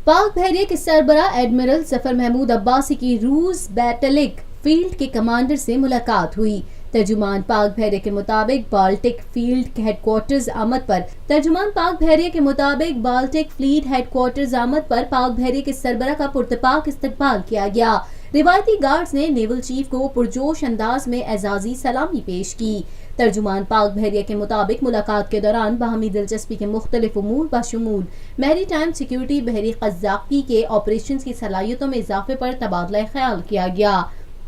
पाक बहरिया के सरबराह एडमिरल जफर महमूद अब्बासी की रूस बैटलिक फील्ड के कमांडर से मुलाकात हुई। तर्जुमान पाक बहरिया के मुताबिक बाल्टिक फील्ड हेडक्वार्टर्स आमद पर बाल्टिक फ्लीट हेडक्वार्टर्स आमद पर पाक बहरिया के सरबराह का पुरतपाक इस्तकबाल किया गया। रिवायती गार्ड्स ने नेवल चीफ को पुरजोश अंदाज में एजाजी सलामी पेश की। तर्जुमान पाक बहरिया के मुताबिक मुलाकात के दौरान बाहमी दिलचस्पी के मुख्तलिफ उमूर बशमूल मैरी टाइम सिक्योरिटी, बहरी कज़ाकी के ऑपरेशन की सलाहियतों में इजाफे पर तबादला ख्याल किया गया।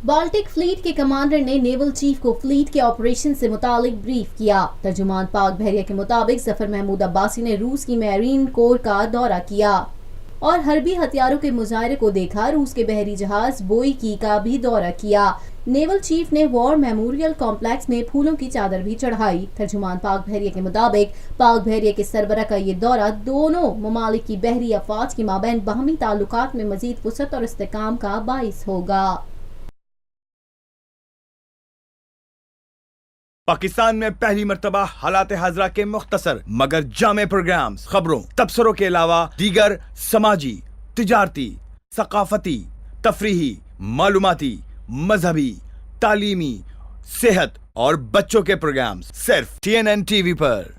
बाल्टिक फ्लीट के कमांडर ने नेवल चीफ को फ्लीट के ऑपरेशन से मुतालिक ब्रीफ किया। तर्जुमान पाक बहरिया के मुताबिक जफर महमूद अब्बासी ने रूस की मैरीन कोर का दौरा किया और हरबी हथियारों के मुजाहरे को देखा। रूस के बहरी जहाज बोईकी का भी दौरा किया। नेवल चीफ ने वॉर मेमोरियल कॉम्प्लेक्स में फूलों की चादर भी चढ़ाई। तर्जुमान पाक बहरिया के मुताबिक पाक बहरिया के सरबराह का ये दौरा दोनों ममालिक की बहरी अफवाज के माबैन बाहमी ताल्लुकात में मजीद वसअत और इस्तेहकाम का बाइस होगा। पाकिस्तान में पहली मर्तबा हालात हाजरा के मुख्तसर मगर जामे प्रोग्राम्स, खबरों, तबसरों के अलावा दीगर समाजी, तिजारती, सकाफती, तफरीही, मालूमाती, मजहबी, तालीमी, सेहत और बच्चों के प्रोग्राम्स सिर्फ TNN TV पर।